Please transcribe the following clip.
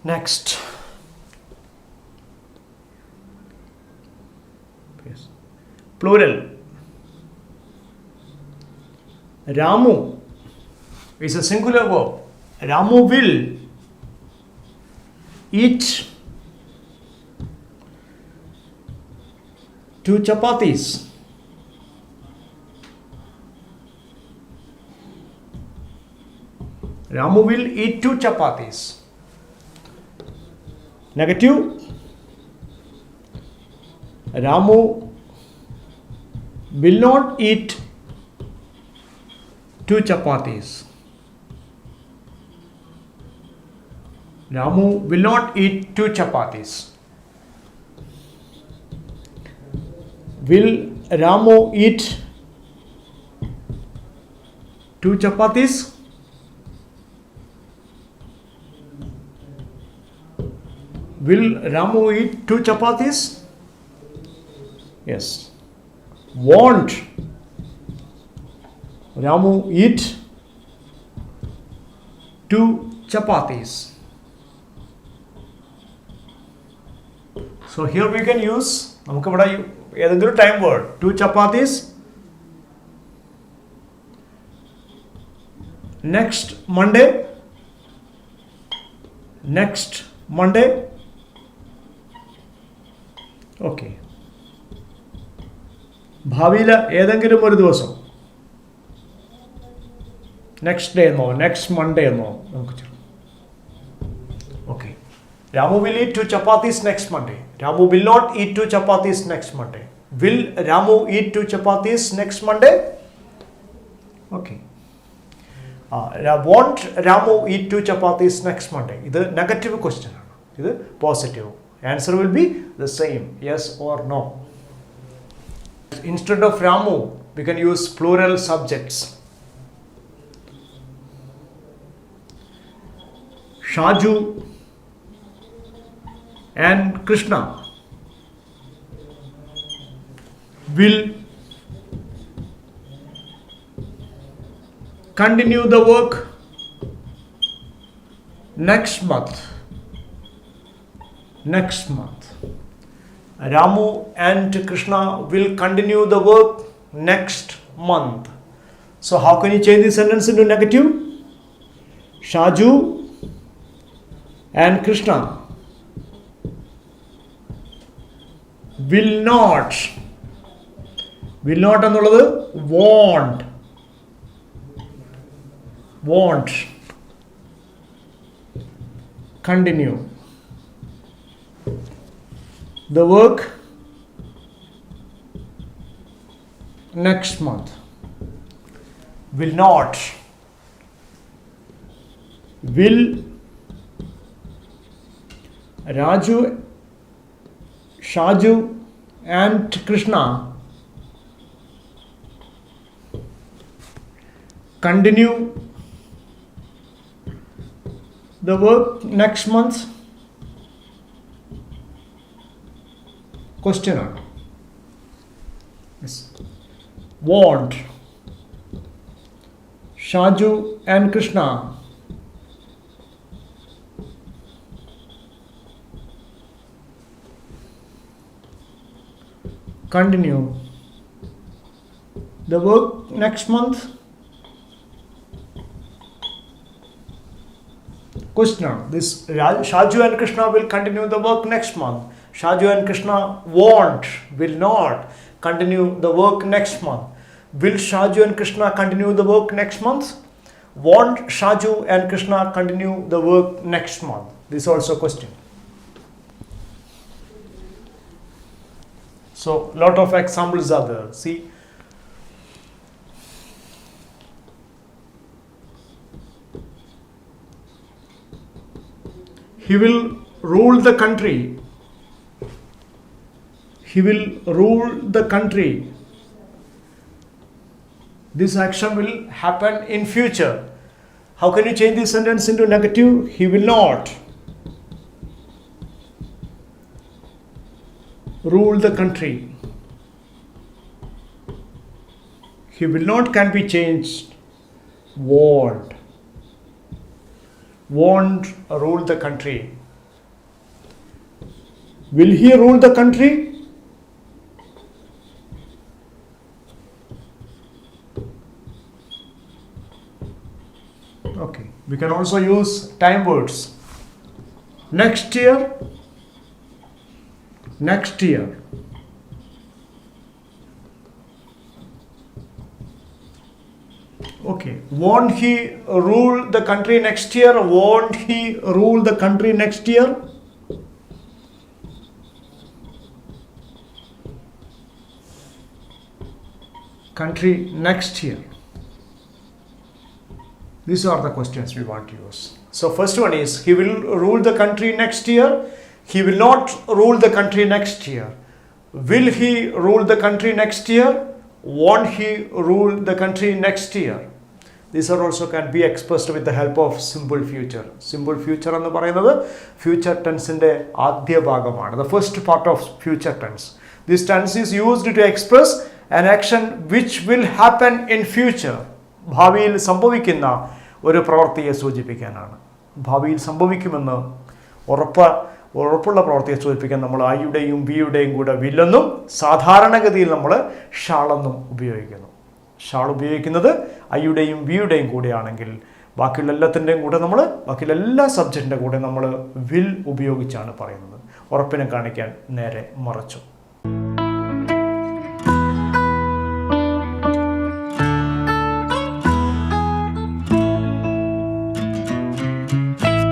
Next. Yes. Plural. Ramu is a singular verb. Ramu will eat 2 chapatis. Ramu will eat 2 chapatis. Negative. Ramu will not eat 2 chapatis. Ramu will not eat 2 chapatis. Will Ramu eat 2 chapatis? Will Ramu eat 2 chapatis? Yes. Won't Ramu eat 2 chapatis? So here we can use നമുക്ക് ഇവിടെ ഏതെങ്കിലും time word 2 chapatis. Next Monday. Next Monday. Okay. ഭാവിയിൽ ഏതെങ്കിലും ഒരു ദിവസം next day എന്നോ next Monday എന്നോ നമുക്ക് okay. Ramu will eat 2 chapatis next Monday. Ramu will not eat 2 chapatis next Monday. Will Ramu eat 2 chapatis next Monday? Okay. Won't Ramu eat 2 chapatis next Monday? ഇത് negative question ആണ്. ഇത് positive. Answer will be the same, yes or no. Instead of Ramu, we can use plural subjects. Shaju and Krishna will continue the work next month. Next month. Ramu and Krishna will continue the work next month. So how can you change this sentence into negative? Shaju and Krishna will not എന്നുള്ളത് won't continue the work next month. Will not. Will Shaju and Krishna continue the work next month? Question ആണ്. Yes. Won't Shaju and Krishna continue the work next month? Question. This Shaju and Krishna will continue the work next month. Shaju and Krishna won't, will not continue the work next month. Will Shaju and Krishna continue the work next month? Won't Shaju and Krishna continue the work next month? This is also a question. So lot of examples are there. See. He will rule the country. He will rule the country. This action will happen in future. How can you change this sentence into negative? He will not rule the country. He will not can be changed. Won't rule the country. Will he rule the country? Okay, we can also use time words. Next year, next year. Okay, won't he rule the country next year? Won't he rule the country next year? Country next year. These are the questions we want to use. So first one is, he will rule the country next year. He will not rule the country next year. Will he rule the country next year? Won't he rule the country next year? These are also can be expressed with the help of simple future. Simple future എന്ന് പറയുന്നത് future tenseന്റെ ആദ്യ ഭാഗമാണ്. The first part of future tense. This tense is used to express an action which will happen in future. ഭാവിയിൽ സംഭവിക്കുന്ന ഒരു പ്രവൃത്തിയെ സൂചിപ്പിക്കാനാണ്. ഭാവിയിൽ സംഭവിക്കുമെന്ന് ഉറപ്പുള്ള പ്രവൃത്തിയെ സൂചിപ്പിക്കാൻ നമ്മൾ ഐയുടെയും ബിയുടെയും കൂടെ വില്ലെന്നും സാധാരണഗതിയിൽ നമ്മൾ ഷാളെന്നും ഉപയോഗിക്കുന്നു. ഷാൾ ഉപയോഗിക്കുന്നത് ഐയുടെയും ബിയുടെയും കൂടെയാണെങ്കിൽ ബാക്കിയുള്ള എല്ലാത്തിൻ്റെയും കൂടെ ബാക്കിയുള്ള എല്ലാ സബ്ജക്റ്റിൻ്റെ കൂടെ നമ്മൾ വിൽ ഉപയോഗിച്ചാണ് പറയുന്നത്. ഉറപ്പിനെ കാണിക്കാൻ നേരെ മറിച്ചു.